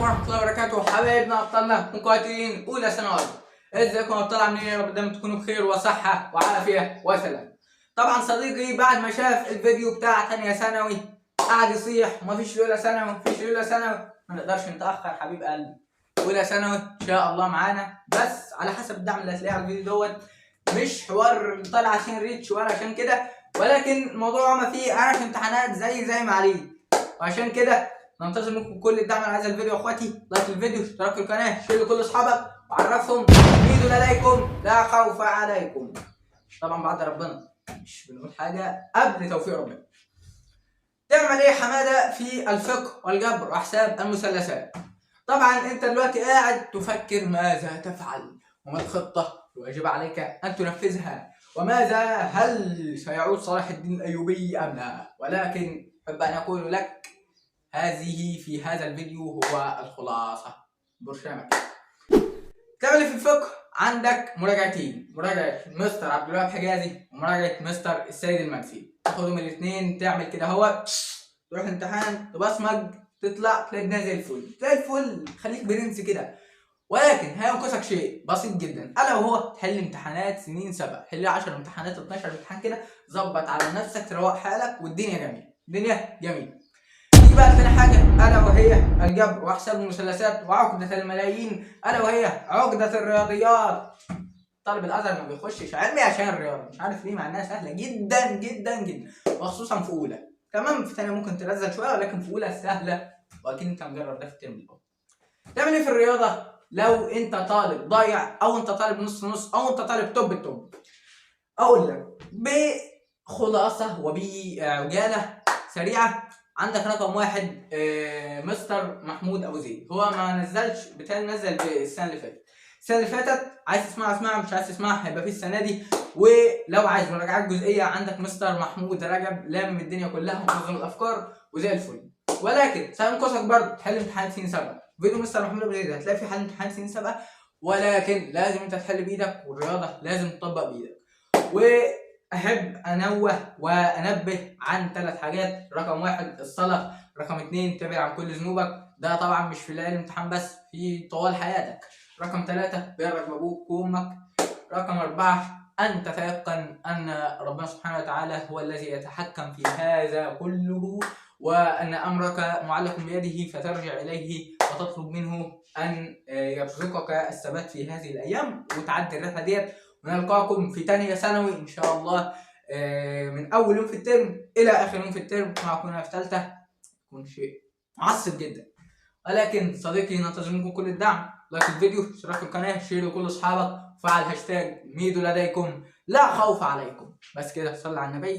ورحمة الله وبركاته. حبايبنا أبطالنا مقاتلين أولى ثانوي، ازيكم يا أبطال؟ عاملين إيه؟ يا رب دايما تكونوا بخير وصحة وعافية وسلام. طبعا صديقي بعد ما شاف الفيديو بتاع تانية ثانوي قعد يصيح ومفيش أولى ثانوي مفيش أولى ثانوي. ما نقدرش نتأخر حبيب قلبي، أولى ثانوي إن شاء الله معانا، بس على حسب الدعم اللي هتلاقيه على الفيديو دوت. مش حوار طالع عشان ريتش ولا عشان كده، ولكن الموضوع ما فيه عارف امتحانات زي ما عليه، وعشان كده ننتظر منكم كل الدعم على هذا الفيديو يا اخواتي. لايك الفيديو، اشتراك في القناه، شير لكل اصحابك وعرفهم ميدو لديكم لا خوف عليكم. طبعا بعد ربنا مش بنقول حاجه قبل توفيق ربنا. تعمل ايه حماده في الفقه والجبر وحساب المثلثات؟ طبعا انت دلوقتي قاعد تفكر ماذا تفعل وما الخطه الواجب عليك ان تنفذها، وماذا هل سيعود صلاح الدين الايوبي ام لا، ولكن احب ان اقول لك هذه في هذا الفيديو هو الخلاصة برشامك. تعمل في الفقه عندك مراجعتين، مراجعة مستر عبد الوهاب حجازي ومراجعة مستر السيد المنسي. تاخدهم الاثنين تعمل كده هو تروح الامتحان تبصمج تطلع تلاقي الدنيا زي الفل زي الفل، خليك برنس كده. ولكن هينقصك شيء بسيط جدا الا وهو تحل امتحانات سنين سبق، حل 10 امتحانات 12 امتحان كده، ظبط على نفسك تروق حالك والدنيا جميله، الدنيا جميله. دي بقى ثاني حاجة ألا وهي الجبر وحساب المثلثات وعقدة الملايين، ألا وهي عقدة الرياضيات. طالب الأزهر ما بيخشش علمي عشان الرياضة، مش عارف ليه، مع إنها سهلة جدا جدا جدا، وخصوصا في أولى. تمام في ثانية ممكن تنزل شوية، ولكن في أولى سهلة، وأكيد أنت مجرب ده في الترم الأول. تعمل إيه في الرياضة؟ لو أنت طالب ضايع أو أنت طالب نص نص أو أنت طالب توب التوب، أقول لك بخلاصة وبعجالة سريعة. عندك رقم واحد مستر محمود ابو زيد، هو ما نزلش بتاعي، نزل السنه اللي فاتت. السنه اللي فاتت عايز تسمعها اسمعها، مش عايز تسمعها هيبقى في السنه دي. ولو عايز مراجعات جزئيه عندك مستر محمود رجب لام الدنيا كلها ومنظم الافكار وزي الفل. ولكن سينقصك برضه تحل امتحان سنين سبعه. فيديو مستر محمود ابو زيد هتلاقي في حل امتحان سنين سبعه، ولكن لازم انت تحل بايدك، والرياضه لازم تطبق بايدك. أحب أنوه وأنبه عن 3 حاجات. رقم 1 الصلاة، رقم 2 تبعد عن كل ذنوبك، ده طبعا مش في ليالي الامتحان بس، في طوال حياتك. رقم 3 برك بأبوك وأمك. رقم 4 أن تتيقن أن ربنا سبحانه وتعالى هو الذي يتحكم في هذا كله، وأن أمرك معلق بيده، فترجع إليه وتطلب منه أن يرزقك الثبات في هذه الأيام وتعدي الرحلة ديت. ونلقاكم في تانية ثانوي إن شاء الله، من أول يوم في الترم إلى آخر يوم في الترم. معكم في ثالثة يكون شيء معصب جدا، ولكن صديقي ننتظر منكم كل الدعم. لايك الفيديو، اشتراك في القناة، شير لكل أصحابك، وفعل هاشتاج ميدو لديكم لا خوف عليكم. بس كده، صلى على النبي.